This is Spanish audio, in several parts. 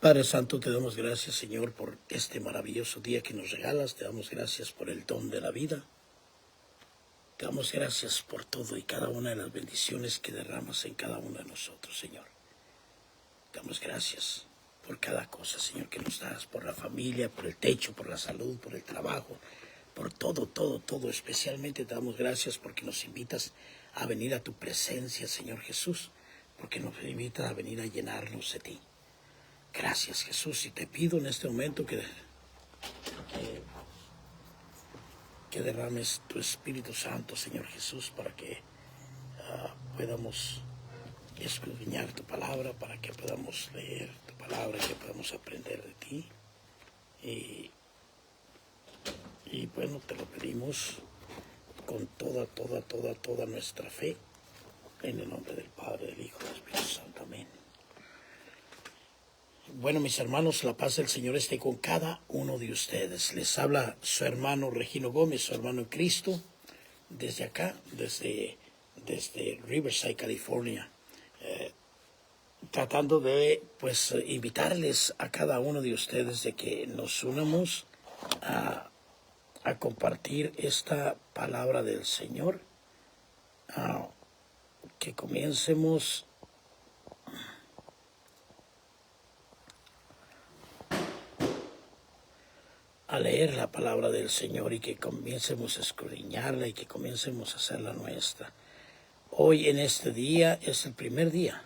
Padre Santo, te damos gracias, Señor, por este maravilloso día que nos regalas. Te damos gracias por el don de la vida. Te damos gracias por todo y cada una de las bendiciones que derramas en cada uno de nosotros, Señor. Te damos gracias por cada cosa, Señor, que nos das, por la familia, por el techo, por la salud, por el trabajo, por todo, todo, todo. Especialmente te damos gracias porque nos invitas a venir a tu presencia, Señor Jesús, porque nos invitas a venir a llenarnos de ti. Gracias, Jesús, y te pido en este momento que derrames tu Espíritu Santo, Señor Jesús, para que podamos escudriñar tu palabra, para que podamos leer tu palabra, que podamos aprender de ti. Y bueno, te lo pedimos con toda nuestra fe, en el nombre del Padre, del Hijo y del Espíritu Santo. Amén. Bueno, mis hermanos, la paz del Señor esté con cada uno de ustedes. Les habla su hermano Regino Gómez, su hermano en Cristo, desde acá, desde Riverside, California, tratando de invitarles a cada uno de ustedes de que nos unamos a compartir esta palabra del Señor, que comencemos a leer la palabra del Señor y que comencemos a escudriñarla y que comencemos a hacerla nuestra. Hoy en este día es el primer día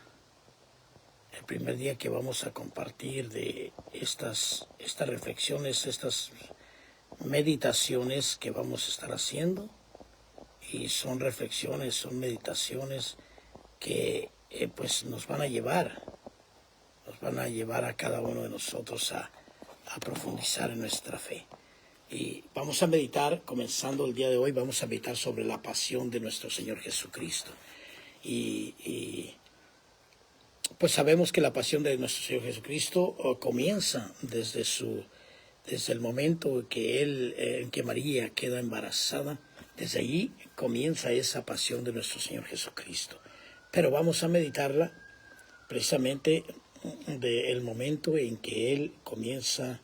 que vamos a compartir de estas reflexiones, estas meditaciones que vamos a estar haciendo. Y son reflexiones, son meditaciones que nos van a llevar a cada uno de nosotros a profundizar en nuestra fe. Y vamos a meditar, comenzando el día de hoy, vamos a meditar sobre la pasión de nuestro Señor Jesucristo. Y pues sabemos que la pasión de nuestro Señor Jesucristo comienza desde el momento en que María queda embarazada. Desde allí comienza esa pasión de nuestro Señor Jesucristo. Pero vamos a meditarla precisamente del momento en que Él comienza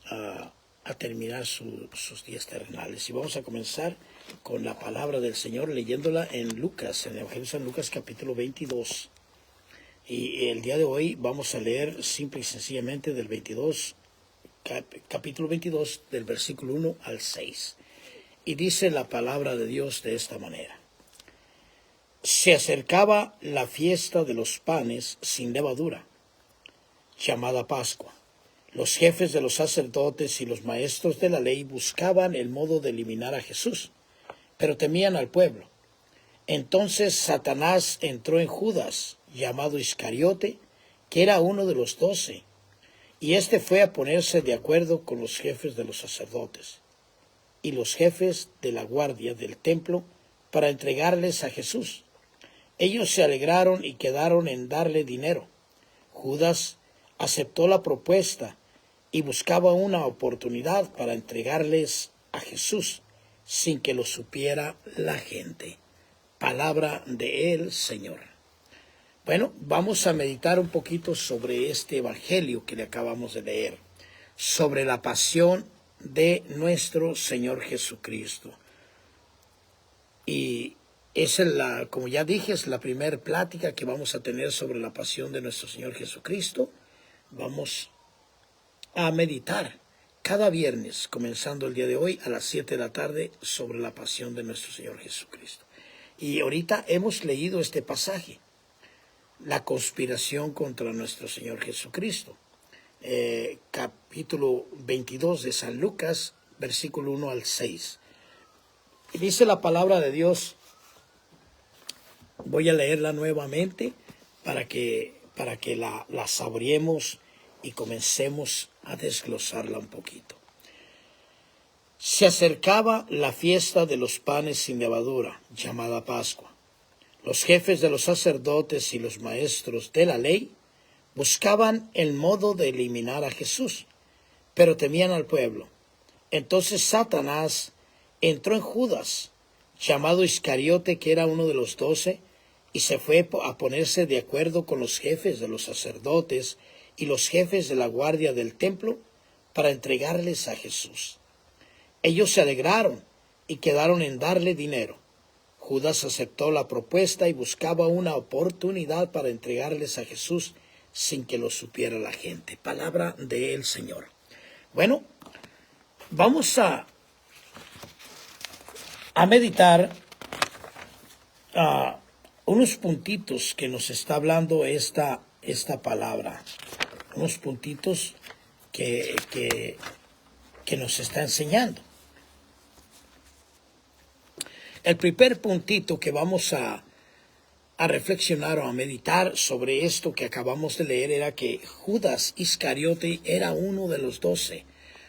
a terminar sus días terrenales. Y vamos a comenzar con la palabra del Señor leyéndola en Lucas, en el Evangelio de San Lucas, capítulo 22. Y el día de hoy vamos a leer simple y sencillamente del capítulo 22, del versículo 1 al 6. Y dice la palabra de Dios de esta manera. Se acercaba la fiesta de los panes sin levadura, llamada Pascua. Los jefes de los sacerdotes y los maestros de la ley buscaban el modo de eliminar a Jesús, pero temían al pueblo. Entonces Satanás entró en Judas, llamado Iscariote, que era uno de los 12, y éste fue a ponerse de acuerdo con los jefes de los sacerdotes y los jefes de la guardia del templo para entregarles a Jesús. Ellos se alegraron y quedaron en darle dinero. Judas aceptó la propuesta y buscaba una oportunidad para entregarles a Jesús sin que lo supiera la gente. Palabra del Señor. Bueno, vamos a meditar un poquito sobre este evangelio que le acabamos de leer, sobre la pasión de nuestro Señor Jesucristo. Y como ya dije, es la primera plática que vamos a tener sobre la pasión de nuestro Señor Jesucristo. Vamos a meditar cada viernes, comenzando el día de hoy a las 7 de la tarde, sobre la pasión de nuestro Señor Jesucristo. Y ahorita hemos leído este pasaje, la conspiración contra nuestro Señor Jesucristo, capítulo 22 de San Lucas, versículo 1 al 6. Y dice la palabra de Dios. Voy a leerla nuevamente para que la saboreemos y comencemos a desglosarla un poquito. Se acercaba la fiesta de los panes sin levadura, llamada Pascua. Los jefes de los sacerdotes y los maestros de la ley buscaban el modo de eliminar a Jesús, pero temían al pueblo. Entonces Satanás entró en Judas, llamado Iscariote, que era uno de los 12, y se fue a ponerse de acuerdo con los jefes de los sacerdotes y los jefes de la guardia del templo para entregarles a Jesús. Ellos se alegraron y quedaron en darle dinero. Judas aceptó la propuesta y buscaba una oportunidad para entregarles a Jesús sin que lo supiera la gente. Palabra del Señor. Bueno, vamos a meditar unos puntitos que nos está hablando esta palabra. Unos puntitos que nos está enseñando. El primer puntito que vamos a reflexionar o a meditar sobre esto que acabamos de leer era que Judas Iscariote era uno de los 12.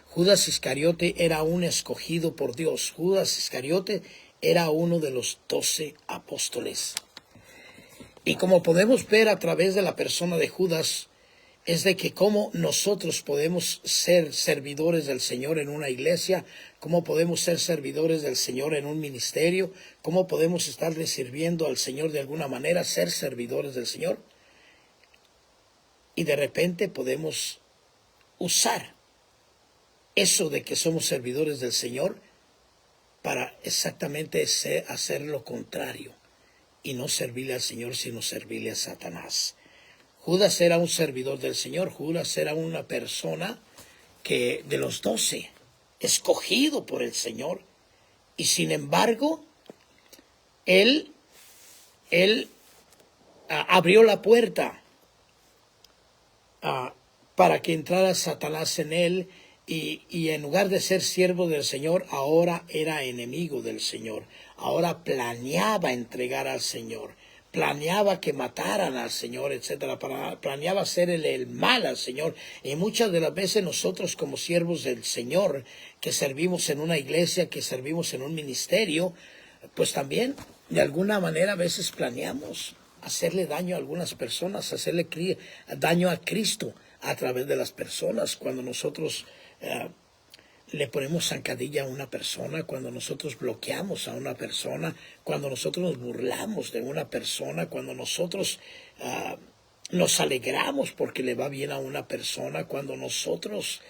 Judas Iscariote era un escogido por Dios. Judas Iscariote era uno de los 12 apóstoles. Y como podemos ver a través de la persona de Judas, es de que cómo nosotros podemos ser servidores del Señor en una iglesia, cómo podemos ser servidores del Señor en un ministerio, cómo podemos estarle sirviendo al Señor de alguna manera, ser servidores del Señor. Y de repente podemos usar eso de que somos servidores del Señor para exactamente hacer lo contrario y no servirle al Señor, sino servirle a Satanás. Judas era un servidor del Señor. Judas era una persona que de los 12, escogido por el Señor. Y sin embargo, él abrió la puerta para que entrara Satanás en él. Y en lugar de ser siervo del Señor, ahora era enemigo del Señor. Ahora planeaba entregar al Señor. Planeaba que mataran al Señor, etcétera. Planeaba hacer el mal al Señor. Y muchas de las veces nosotros como siervos del Señor, que servimos en una iglesia, que servimos en un ministerio, pues también de alguna manera a veces planeamos hacerle daño a algunas personas, hacerle daño a Cristo a través de las personas. Cuando nosotros le ponemos zancadilla a una persona, cuando nosotros bloqueamos a una persona, cuando nosotros nos burlamos de una persona, cuando nosotros nos alegramos porque le va bien a una persona, cuando nosotros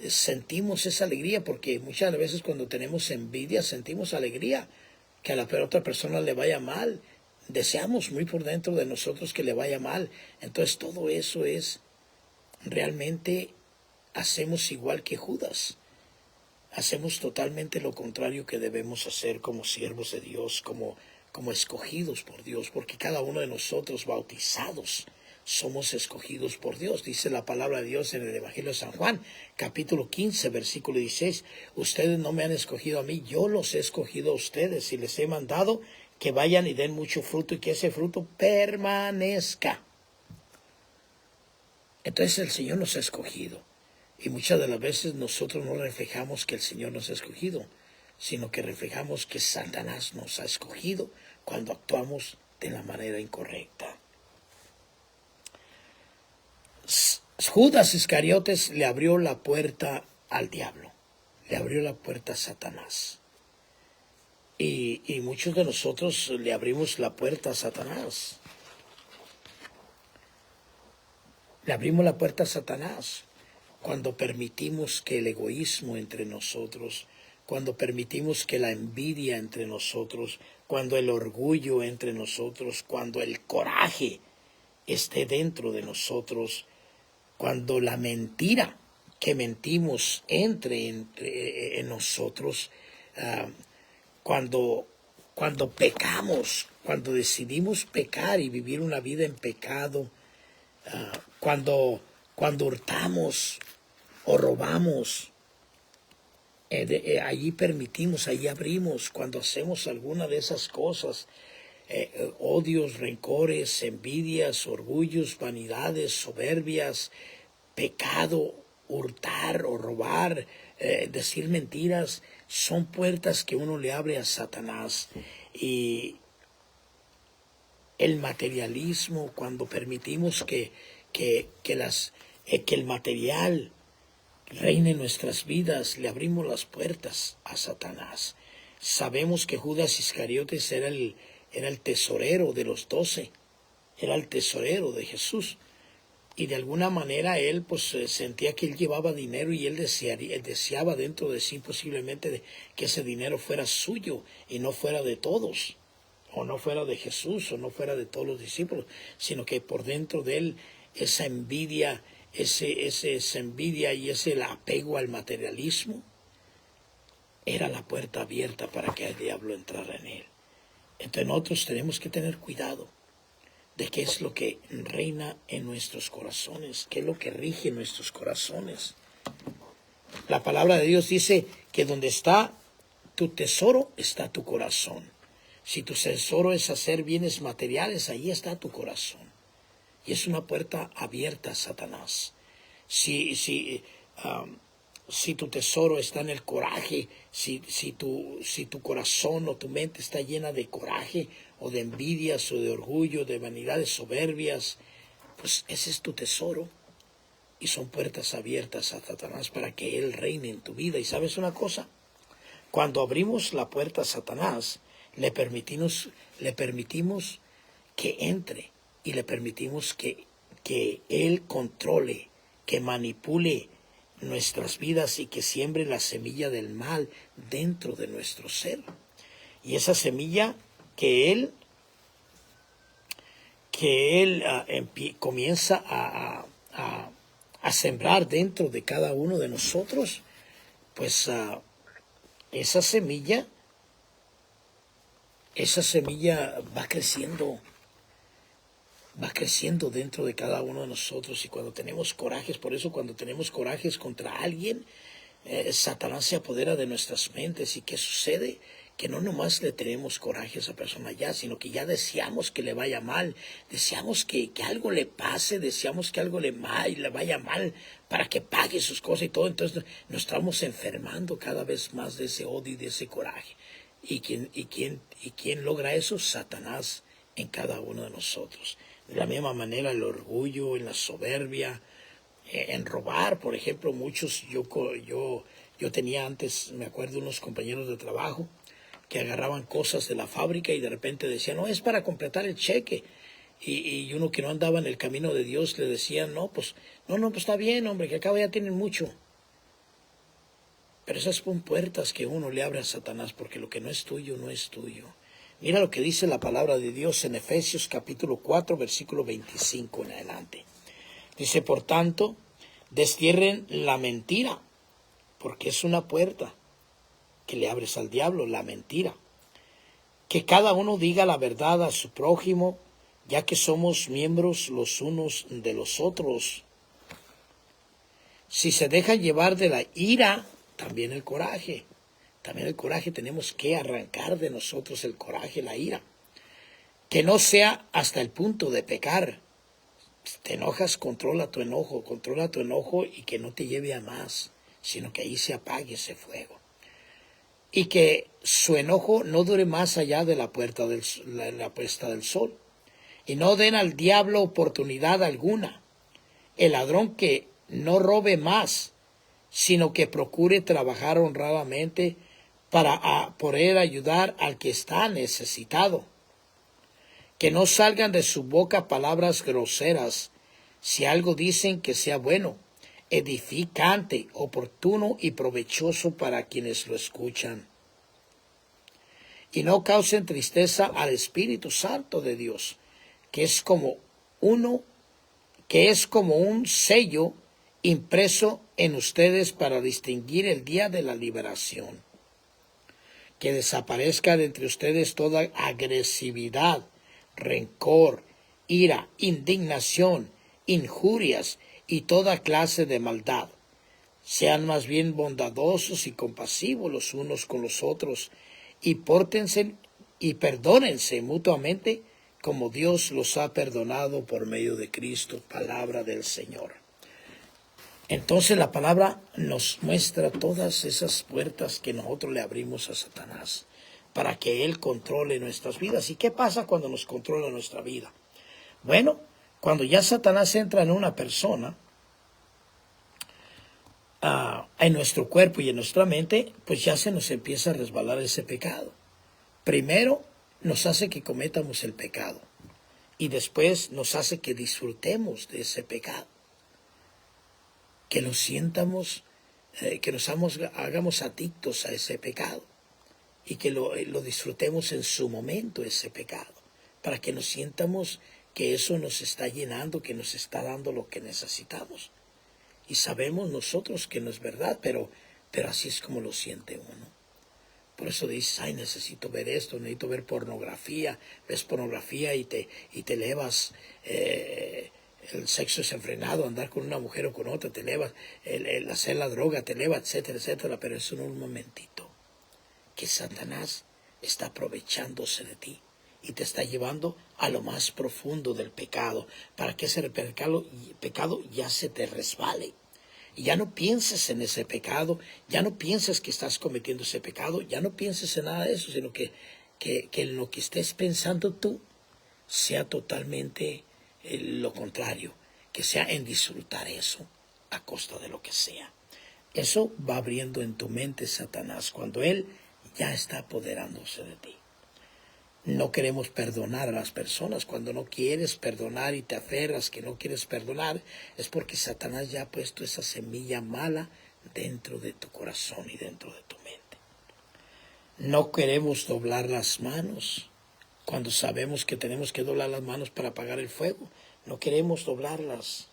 sentimos esa alegría, porque muchas veces cuando tenemos envidia sentimos alegría que a la otra persona le vaya mal, deseamos muy por dentro de nosotros que le vaya mal. Entonces todo eso es realmente, hacemos igual que Judas. Hacemos totalmente lo contrario que debemos hacer como siervos de Dios, como escogidos por Dios, porque cada uno de nosotros bautizados somos escogidos por Dios. Dice la palabra de Dios en el Evangelio de San Juan, capítulo 15, versículo 16. Ustedes no me han escogido a mí, yo los he escogido a ustedes y les he mandado que vayan y den mucho fruto y que ese fruto permanezca. Entonces el Señor nos ha escogido. Y muchas de las veces nosotros no reflejamos que el Señor nos ha escogido, sino que reflejamos que Satanás nos ha escogido cuando actuamos de la manera incorrecta. Judas Iscariotes le abrió la puerta al diablo, le abrió la puerta a Satanás. Y muchos de nosotros le abrimos la puerta a Satanás. Le abrimos la puerta a Satanás cuando permitimos que el egoísmo entre nosotros, cuando permitimos que la envidia entre nosotros, cuando el orgullo entre nosotros, cuando el coraje esté dentro de nosotros, cuando la mentira que mentimos entre en nosotros, cuando pecamos, cuando decidimos pecar y vivir una vida en pecado, cuando hurtamos o robamos, allí permitimos, allí abrimos, cuando hacemos alguna de esas cosas, odios, rencores, envidias, orgullos, vanidades, soberbias, pecado, hurtar o robar, decir mentiras, son puertas que uno le abre a Satanás. Y el materialismo, cuando permitimos que el material reine en nuestras vidas, le abrimos las puertas a Satanás. Sabemos que Judas Iscariotes era el tesorero de los 12, era el tesorero de Jesús. Y de alguna manera él pues sentía que él llevaba dinero y él deseaba dentro de sí posiblemente que ese dinero fuera suyo y no fuera de todos, o no fuera de Jesús, o no fuera de todos los discípulos, sino que por dentro de él esa envidia, esa envidia y ese apego al materialismo era la puerta abierta para que el diablo entrara en él. Entonces nosotros tenemos que tener cuidado de qué es lo que reina en nuestros corazones, qué es lo que rige nuestros corazones. La palabra de Dios dice que donde está tu tesoro está tu corazón. Si tu tesoro es hacer bienes materiales, ahí está tu corazón. Y es una puerta abierta a Satanás. Si tu tesoro está en el coraje, si tu corazón o tu mente está llena de coraje o de envidias o de orgullo, de vanidades soberbias, pues ese es tu tesoro. Y son puertas abiertas a Satanás para que él reine en tu vida. Y ¿sabes una cosa? Cuando abrimos la puerta a Satanás, le permitimos que entre y le permitimos que él controle, que manipule nuestras vidas y que siembre la semilla del mal dentro de nuestro ser. Y esa semilla que él comienza a sembrar dentro de cada uno de nosotros, pues esa semilla va creciendo dentro de cada uno de nosotros. Y cuando tenemos corajes, por eso cuando tenemos corajes contra alguien, Satanás se apodera de nuestras mentes. ¿Y qué sucede? Que no nomás le tenemos coraje a esa persona ya, sino que ya deseamos que le vaya mal, deseamos que algo le pase, deseamos que algo le vaya mal para que pague sus cosas y todo. Entonces nos estamos enfermando cada vez más de ese odio y de ese coraje. ¿Y quién logra eso? Satanás en cada uno de nosotros. De la misma manera el orgullo, en la soberbia, en robar, por ejemplo, muchos, yo tenía antes, me acuerdo, unos compañeros de trabajo que agarraban cosas de la fábrica y de repente decían, no, es para completar el cheque. Y uno que no andaba en el camino de Dios le decía, pues está bien, hombre, que acá ya tienen mucho. Pero esas son puertas que uno le abre a Satanás, porque lo que no es tuyo, no es tuyo. Mira lo que dice la palabra de Dios en Efesios capítulo 4, versículo 25 en adelante. Dice, por tanto, destierren la mentira, porque es una puerta que le abres al diablo, la mentira. Que cada uno diga la verdad a su prójimo, ya que somos miembros los unos de los otros. Si se deja llevar de la ira, también el coraje. También el coraje, tenemos que arrancar de nosotros el coraje, la ira. Que no sea hasta el punto de pecar. Si te enojas, controla tu enojo y que no te lleve a más, sino que ahí se apague ese fuego. Y que su enojo no dure más allá de la puesta del sol. Y no den al diablo oportunidad alguna. El ladrón que no robe más, sino que procure trabajar honradamente para poder ayudar al que está necesitado. Que no salgan de su boca palabras groseras. Si algo dicen, que sea bueno, edificante, oportuno y provechoso para quienes lo escuchan. Y no causen tristeza al Espíritu Santo de Dios, que es como un sello impreso en ustedes para distinguir el día de la liberación. Que desaparezca de entre ustedes toda agresividad, rencor, ira, indignación, injurias y toda clase de maldad. Sean más bien bondadosos y compasivos los unos con los otros, y pórtense y perdónense mutuamente como Dios los ha perdonado por medio de Cristo. Palabra del Señor. Entonces la palabra nos muestra todas esas puertas que nosotros le abrimos a Satanás para que él controle nuestras vidas. ¿Y qué pasa cuando nos controla nuestra vida? Bueno, cuando ya Satanás entra en una persona, en nuestro cuerpo y en nuestra mente, pues ya se nos empieza a resbalar ese pecado. Primero nos hace que cometamos el pecado. y después nos hace que disfrutemos de ese pecado, que lo sientamos, que nos hagamos adictos a ese pecado y que lo disfrutemos en su momento, ese pecado, para que nos sientamos que eso nos está llenando, que nos está dando lo que necesitamos. Y sabemos nosotros que no es verdad, pero así es como lo siente uno. Por eso dices, ay, necesito ver esto, necesito ver pornografía. Ves pornografía y te elevas, el sexo desenfrenado, andar con una mujer o con otra, te elevas, el hacer la droga te eleva, etcétera, etcétera. Pero eso en un momentito, que Satanás está aprovechándose de ti y te está llevando a lo más profundo del pecado, para que ese pecado ya se te resbale. Y ya no pienses en ese pecado, ya no pienses que estás cometiendo ese pecado, ya no pienses en nada de eso, sino que en lo que estés pensando tú sea totalmente lo contrario, que sea en disfrutar eso a costa de lo que sea. Eso va abriendo en tu mente Satanás cuando él ya está apoderándose de ti. No queremos perdonar a las personas. Cuando no quieres perdonar y te aferras que no quieres perdonar, es porque Satanás ya ha puesto esa semilla mala dentro de tu corazón y dentro de tu mente. No queremos doblar las manos cuando sabemos que tenemos que doblar las manos para apagar el fuego. No queremos doblarlas.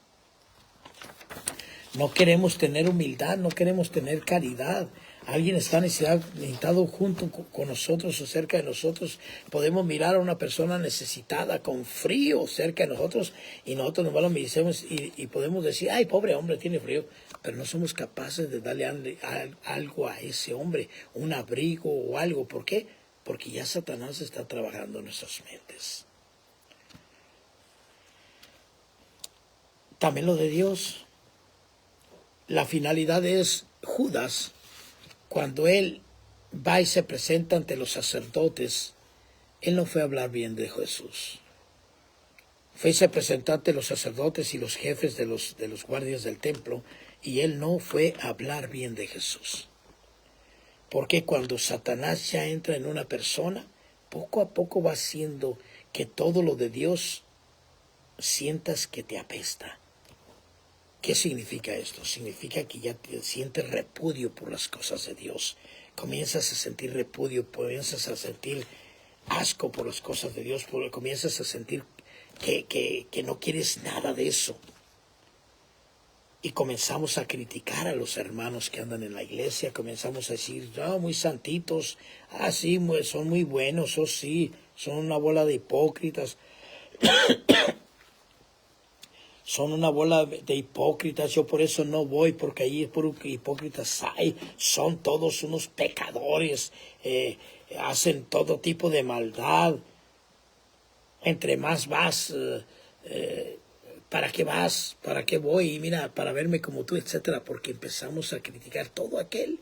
No queremos tener humildad, no queremos tener caridad. Alguien está necesitado junto con nosotros o cerca de nosotros. Podemos mirar a una persona necesitada con frío cerca de nosotros y nosotros nomás lo miramos y podemos decir, ay, pobre hombre, tiene frío. Pero no somos capaces de darle algo a ese hombre, un abrigo o algo. ¿Por qué? Porque ya Satanás está trabajando en nuestras mentes. También lo de Dios. La finalidad es Judas. Cuando él va y se presenta ante los sacerdotes, él no fue a hablar bien de Jesús. Fue y se presentó ante los sacerdotes y los jefes de los guardias del templo, y él no fue a hablar bien de Jesús. Porque cuando Satanás ya entra en una persona, poco a poco va haciendo que todo lo de Dios sientas que te apesta. ¿Qué significa esto? Significa que ya te sientes repudio por las cosas de Dios. Comienzas a sentir repudio, comienzas a sentir asco por las cosas de Dios, comienzas a sentir que no quieres nada de eso. Y comenzamos a criticar a los hermanos que andan en la iglesia, comenzamos a decir, no, muy santitos, sí, son muy buenos, sí, son una bola de hipócritas. Son una bola de hipócritas, yo por eso no voy, porque ahí es puro hipócritas hay, son todos unos pecadores, hacen todo tipo de maldad. Entre más vas, ¿para qué vas? ¿Para qué voy? Y mira, para verme como tú, etcétera, porque empezamos a criticar todo aquel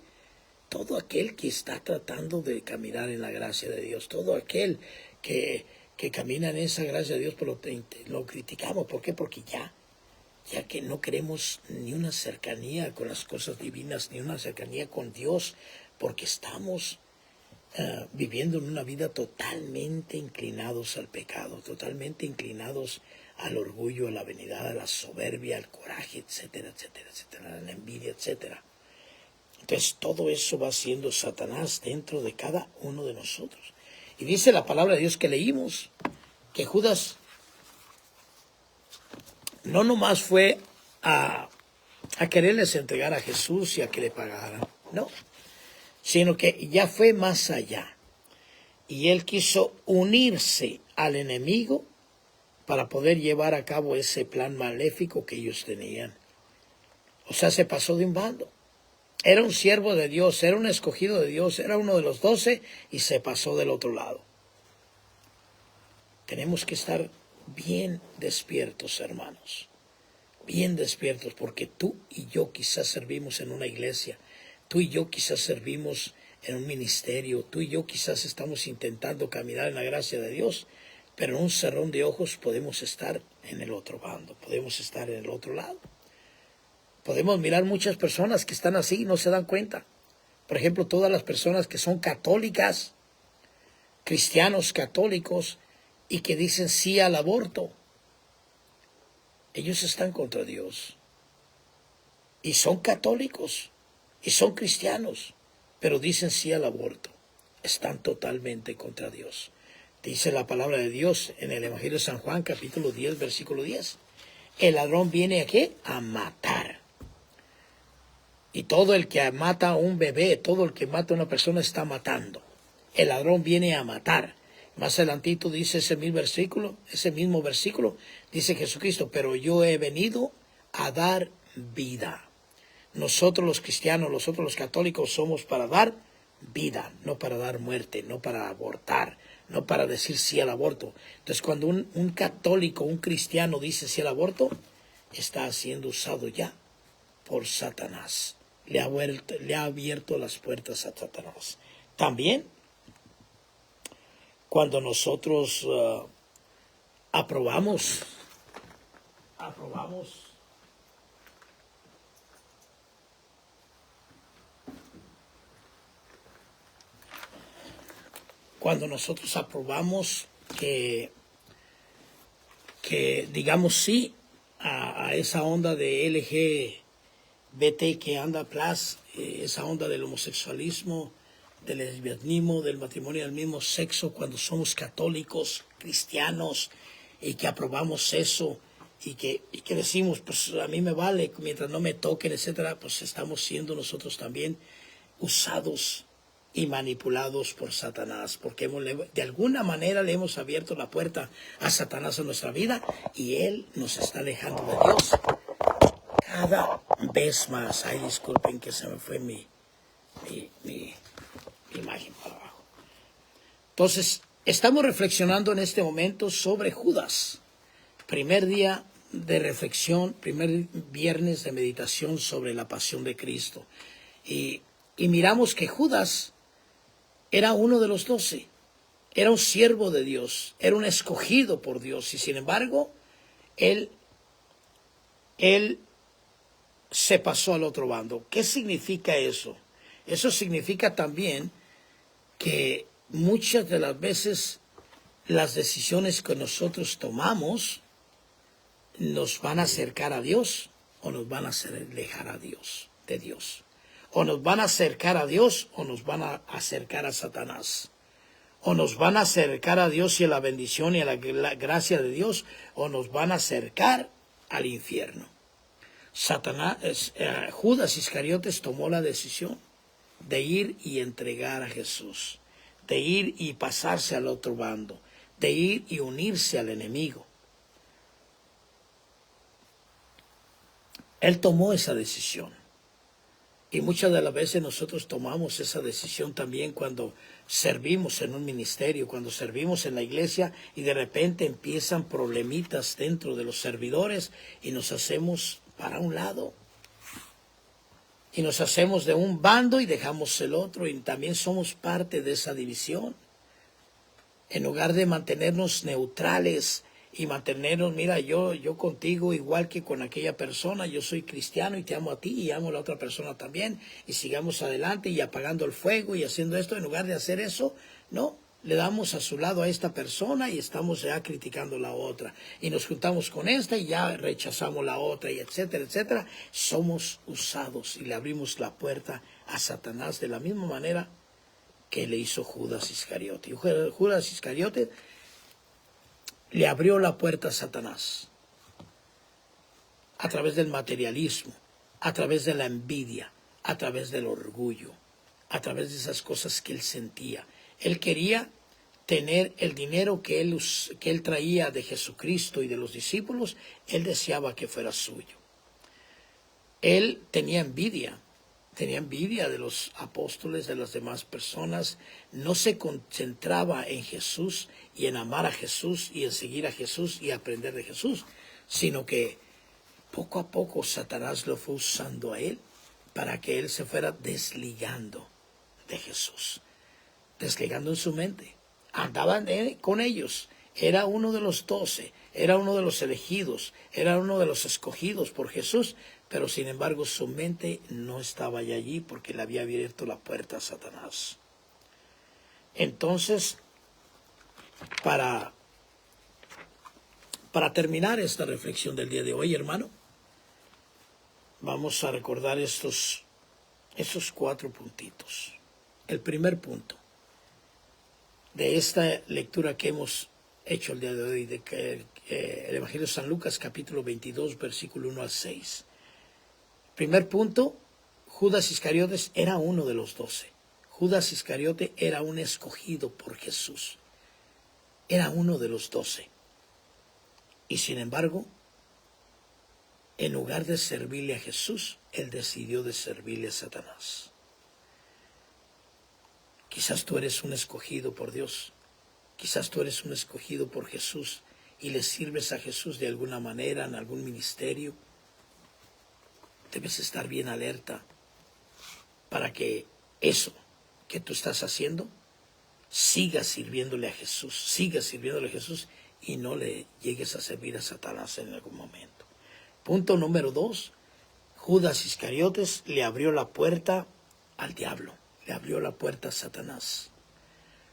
que está tratando de caminar en la gracia de Dios, todo aquel que camina en esa gracia de Dios, pero lo criticamos. ¿Por qué? Porque ya que no queremos ni una cercanía con las cosas divinas, ni una cercanía con Dios, porque estamos viviendo en una vida totalmente inclinados al pecado, totalmente inclinados al orgullo, a la vanidad, a la soberbia, al coraje, etcétera, etcétera, etcétera, a la envidia, etcétera. Entonces todo eso va siendo Satanás dentro de cada uno de nosotros. Y dice la palabra de Dios que leímos, que Judas no nomás fue a quererles entregar a Jesús y a que le pagaran, no, sino que ya fue más allá. Y él quiso unirse al enemigo para poder llevar a cabo ese plan maléfico que ellos tenían. O sea, se pasó de un bando. Era un siervo de Dios, era un escogido de Dios, era uno de los 12 y se pasó del otro lado. Tenemos que estar bien despiertos, hermanos, bien despiertos, porque tú y yo quizás servimos en una iglesia, tú y yo quizás servimos en un ministerio, tú y yo quizás estamos intentando caminar en la gracia de Dios, pero en un cerrón de ojos podemos estar en el otro bando, podemos estar en el otro lado. Podemos mirar muchas personas que están así y no se dan cuenta. Por ejemplo, todas las personas que son católicas, cristianos católicos, y que dicen sí al aborto. Ellos están contra Dios. Y son católicos. Y son cristianos. Pero dicen sí al aborto. Están totalmente contra Dios. Dice la palabra de Dios en el Evangelio de San Juan, capítulo 10, versículo 10. El ladrón viene ¿a qué? A matar. Y todo el que mata a un bebé, todo el que mata a una persona está matando. El ladrón viene a matar. Más adelantito dice ese mismo versículo, dice Jesucristo, pero yo he venido a dar vida. Nosotros los cristianos, nosotros los católicos somos para dar vida, no para dar muerte, no para abortar, no para decir sí al aborto. Entonces cuando un católico, un cristiano dice sí al aborto, está siendo usado ya por Satanás. Le ha abierto las puertas a Satanás. También cuando nosotros aprobamos que digamos sí a esa onda de LGBT que anda plus, esa onda del homosexualismo, del lesbianismo, del matrimonio del mismo sexo, cuando somos católicos, cristianos, y que aprobamos eso, y que decimos, pues a mí me vale, mientras no me toquen, etcétera, pues estamos siendo nosotros también usados y manipulados por Satanás, porque de alguna manera le hemos abierto la puerta a Satanás en nuestra vida, y él nos está alejando de Dios cada vez más. Ay, disculpen que se me fue mi imagen para abajo. Entonces, estamos reflexionando en este momento sobre Judas. Primer día de reflexión, primer viernes de meditación sobre la pasión de Cristo. Y miramos que Judas era uno de los 12. Era un siervo de Dios, era un escogido por Dios. Y sin embargo, él se pasó al otro bando. ¿Qué significa eso? Eso significa también que muchas de las veces las decisiones que nosotros tomamos nos van a acercar a Dios o nos van a alejar a Dios, de Dios. O nos van a acercar a Dios o nos van a acercar a Satanás. O nos van a acercar a Dios y a la bendición y a la gracia de Dios, o nos van a acercar al infierno. Judas Iscariotes tomó la decisión de ir y entregar a Jesús, de ir y pasarse al otro bando, de ir y unirse al enemigo. Él tomó esa decisión. Y muchas de las veces nosotros tomamos esa decisión también cuando servimos en un ministerio, cuando servimos en la iglesia, y de repente empiezan problemitas dentro de los servidores y nos hacemos para un lado. Y nos hacemos de un bando y dejamos el otro, y también somos parte de esa división. En lugar de mantenernos neutrales y mantenernos, mira, yo contigo igual que con aquella persona, yo soy cristiano y te amo a ti y amo a la otra persona también, y sigamos adelante y apagando el fuego y haciendo esto. En lugar de hacer eso, no, le damos a su lado a esta persona y estamos ya criticando la otra, y nos juntamos con esta y ya rechazamos la otra, y etcétera, etcétera. Somos usados y le abrimos la puerta a Satanás de la misma manera que le hizo Judas Iscariote. Judas Iscariote le abrió la puerta a Satanás a través del materialismo, a través de la envidia, a través del orgullo, a través de esas cosas que él sentía. Él quería tener el dinero que él traía de Jesucristo y de los discípulos. Él deseaba que fuera suyo. Él tenía envidia de los apóstoles, de las demás personas. No se concentraba en Jesús y en amar a Jesús y en seguir a Jesús y aprender de Jesús, sino que poco a poco Satanás lo fue usando a él para que él se fuera desligando de Jesús, desligando en su mente. Andaban con ellos, era uno de los 12, era uno de los elegidos, era uno de los escogidos por Jesús, pero sin embargo su mente no estaba allí porque le había abierto la puerta a Satanás. Entonces, para para terminar esta reflexión del día de hoy, hermano, vamos a recordar estos 4 puntitos. El primer punto de esta lectura que hemos hecho el día de hoy, de que el Evangelio de San Lucas, capítulo 22, versículo 1 al 6. Primer punto, Judas Iscariotes era uno de los 12. Judas Iscariote era un escogido por Jesús. Era uno de los 12. Y sin embargo, en lugar de servirle a Jesús, él decidió de servirle a Satanás. Quizás tú eres un escogido por Dios. Quizás tú eres un escogido por Jesús y le sirves a Jesús de alguna manera, en algún ministerio. Debes estar bien alerta para que eso que tú estás haciendo siga sirviéndole a Jesús y no le llegues a servir a Satanás en algún momento. Punto número 2, Judas Iscariotes le abrió la puerta al diablo, le abrió la puerta a Satanás.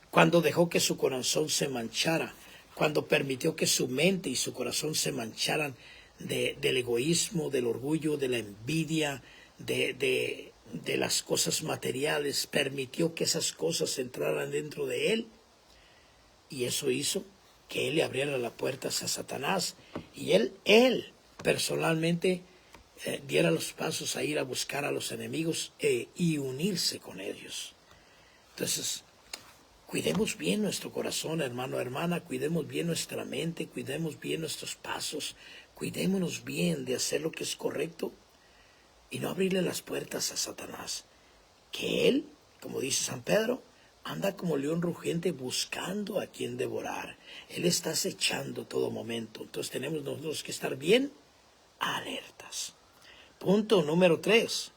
Cuando dejó que su corazón se manchara, cuando permitió que su mente y su corazón se mancharan del egoísmo, del orgullo, de la envidia, de las cosas materiales, permitió que esas cosas entraran dentro de él, y eso hizo que él le abriera las puertas a Satanás, y él personalmente diera los pasos a ir a buscar a los enemigos y unirse con ellos. Entonces, cuidemos bien nuestro corazón, hermano, hermana, cuidemos bien nuestra mente, cuidemos bien nuestros pasos, cuidémonos bien de hacer lo que es correcto y no abrirle las puertas a Satanás, que él, como dice San Pedro, anda como león rugiente buscando a quien devorar. Él está acechando todo momento. Entonces tenemos nosotros que estar bien alertas. Punto número 3.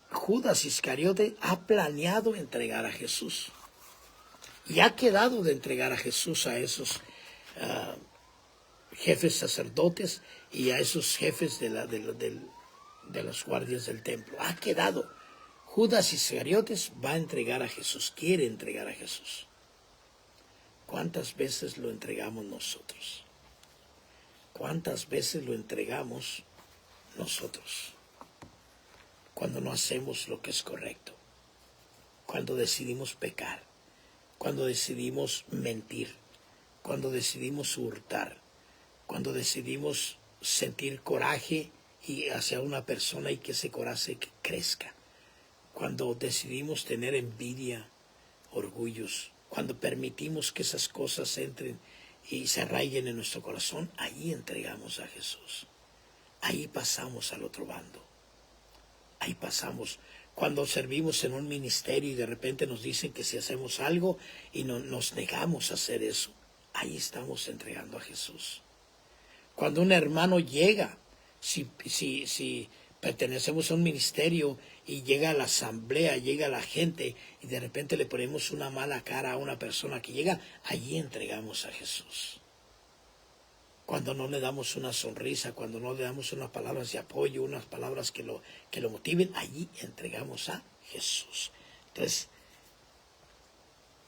Judas Iscariote, ha planeado entregar a Jesús. Y ha quedado de entregar a Jesús a esos jefes sacerdotes y a esos jefes de los guardias del templo. Ha quedado. Judas Iscariotes va a entregar a Jesús, quiere entregar a Jesús. ¿Cuántas veces lo entregamos nosotros? ¿Cuántas veces lo entregamos nosotros? Cuando no hacemos lo que es correcto, cuando decidimos pecar, cuando decidimos mentir, cuando decidimos hurtar, cuando decidimos sentir coraje hacia una persona y que ese coraje crezca, cuando decidimos tener envidia, orgullos, cuando permitimos que esas cosas entren y se arraiguen en nuestro corazón, ahí entregamos a Jesús. Ahí pasamos al otro bando. Ahí pasamos. Cuando servimos en un ministerio y de repente nos dicen que si hacemos algo y nos negamos a hacer eso, ahí estamos entregando a Jesús. Cuando un hermano llega, si pertenecemos a un ministerio y llega a la asamblea, llega la gente y de repente le ponemos una mala cara a una persona que llega, allí entregamos a Jesús. Cuando no le damos una sonrisa, cuando no le damos unas palabras de apoyo, unas palabras que lo motiven, allí entregamos a Jesús. Entonces,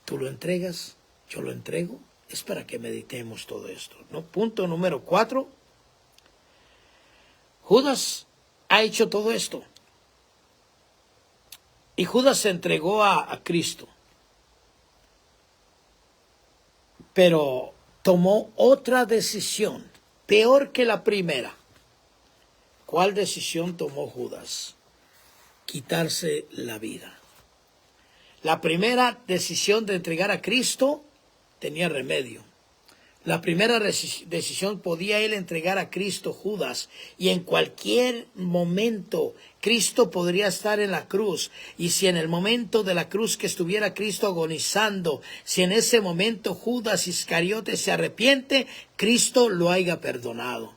tú lo entregas, yo lo entrego, es para que meditemos todo esto, ¿no? Punto número 4. Judas ha hecho todo esto. Y Judas se entregó a Cristo. Pero tomó otra decisión, peor que la primera. ¿Cuál decisión tomó Judas? Quitarse la vida. La primera decisión de entregar a Cristo tenía remedio. La primera decisión podía él entregar a Cristo, Judas, y en cualquier momento Cristo podría estar en la cruz, y si en el momento de la cruz que estuviera Cristo agonizando, si en ese momento Judas Iscariote se arrepiente, Cristo lo haya perdonado.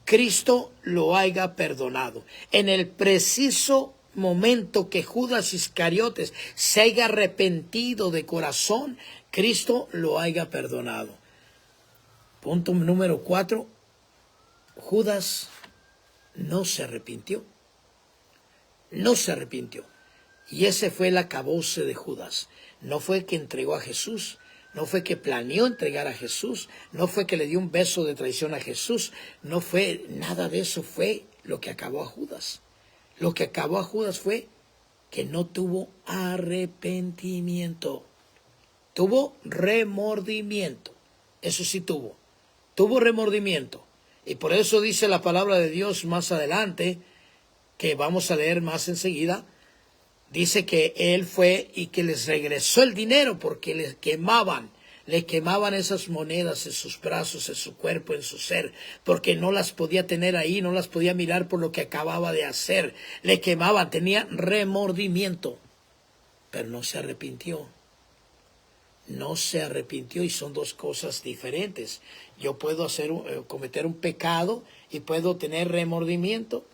Cristo lo haya perdonado. En el preciso momento que Judas Iscariotes se haya arrepentido de corazón, Cristo lo haya perdonado. Punto número 4. Judas no se arrepintió. No se arrepintió. Y ese fue el acabose de Judas. No fue que entregó a Jesús, no fue que planeó entregar a Jesús, no fue que le dio un beso de traición a Jesús, no fue nada de eso, fue lo que acabó a Judas. Lo que acabó a Judas fue que no tuvo arrepentimiento, tuvo remordimiento. Eso sí tuvo remordimiento. Y por eso dice la palabra de Dios más adelante, que vamos a leer más enseguida, dice que él fue y que les regresó el dinero porque le quemaban esas monedas en sus brazos, en su cuerpo, en su ser, porque no las podía tener ahí, no las podía mirar por lo que acababa de hacer. Le quemaban, tenía remordimiento, pero no se arrepintió. No se arrepintió, y son dos cosas diferentes. Yo puedo cometer un pecado y puedo tener remordimiento,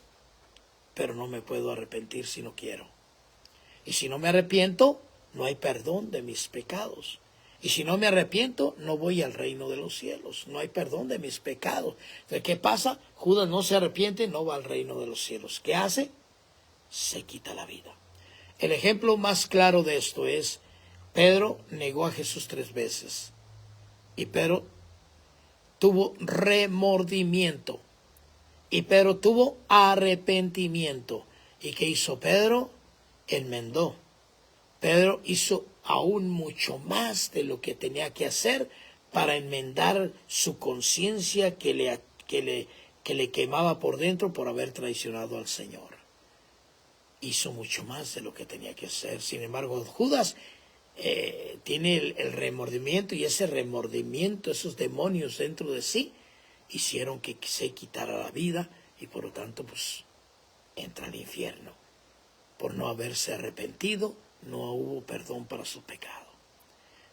pero no me puedo arrepentir si no quiero. Y si no me arrepiento, no hay perdón de mis pecados. Y si no me arrepiento, no voy al reino de los cielos. No hay perdón de mis pecados. Entonces, ¿qué pasa? Judas no se arrepiente, no va al reino de los cielos. ¿Qué hace? Se quita la vida. El ejemplo más claro de esto es, Pedro negó a Jesús 3 veces. Y Pedro tuvo remordimiento. Y Pedro tuvo arrepentimiento. ¿Y qué hizo Pedro? Enmendó. Pedro hizo aún mucho más de lo que tenía que hacer para enmendar su conciencia que le quemaba por dentro por haber traicionado al Señor. Hizo mucho más de lo que tenía que hacer. Sin embargo, Judas tiene el remordimiento, y ese remordimiento, esos demonios dentro de sí, hicieron que se quitara la vida, y por lo tanto pues entra al infierno. Por no haberse arrepentido, no hubo perdón para su pecado.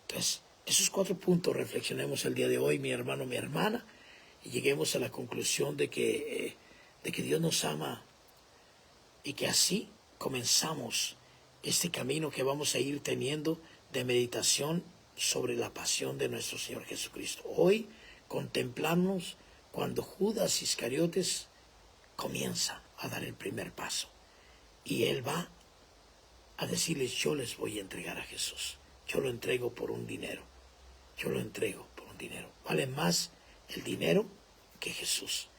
Entonces, esos 4 puntos reflexionemos el día de hoy, mi hermano, mi hermana, y lleguemos a la conclusión de que Dios nos ama, y que así comenzamos este camino que vamos a ir teniendo de meditación sobre la pasión de nuestro Señor Jesucristo. Hoy contemplamos cuando Judas Iscariotes comienza a dar el primer paso, y él va a decirles: yo les voy a entregar a Jesús, yo lo entrego por un dinero, yo lo entrego por un dinero. Vale más el dinero que Jesús,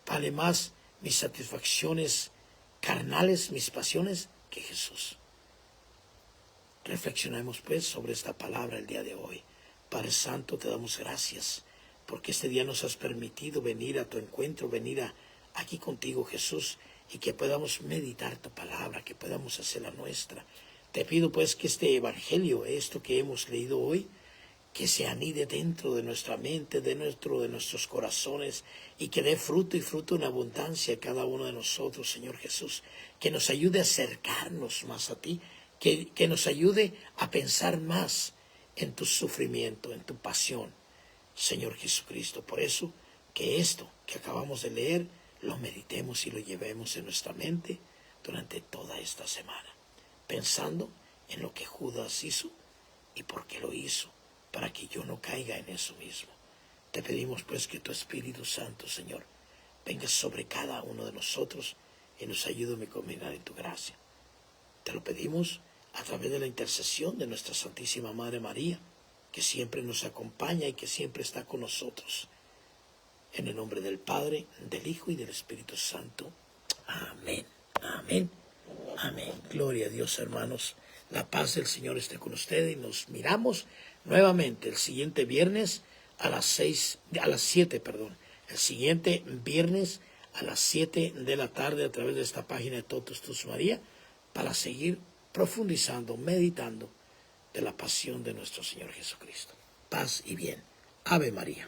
vale más mis satisfacciones carnales, mis pasiones, que Jesús. Reflexionemos pues sobre esta palabra el día de hoy. Padre Santo, te damos gracias porque este día nos has permitido venir a tu encuentro, venir aquí contigo, Jesús, y que podamos meditar tu palabra, que podamos hacerla nuestra. Te pido pues que este evangelio, esto que hemos leído hoy, que se anide dentro de nuestra mente, de nuestros corazones, y que dé fruto, y fruto en abundancia a cada uno de nosotros, Señor Jesús. Que nos ayude a acercarnos más a ti, que nos ayude a pensar más en tu sufrimiento, en tu pasión, Señor Jesucristo. Por eso, que esto que acabamos de leer, lo meditemos y lo llevemos en nuestra mente durante toda esta semana, pensando en lo que Judas hizo y por qué lo hizo, para que yo no caiga en eso mismo. Te pedimos pues que tu Espíritu Santo, Señor, venga sobre cada uno de nosotros y nos ayude a caminar en tu gracia. Te lo pedimos a través de la intercesión de nuestra Santísima Madre María, que siempre nos acompaña y que siempre está con nosotros. En el nombre del Padre, del Hijo y del Espíritu Santo. Amén, amén, amén. Gloria a Dios, hermanos. La paz del Señor esté con ustedes, y nos miramos nuevamente el siguiente viernes a las 7, el siguiente viernes a las 7 de la tarde a través de esta página de Totus Tus María, para seguir profundizando, meditando de la pasión de nuestro Señor Jesucristo. Paz y bien. Ave María.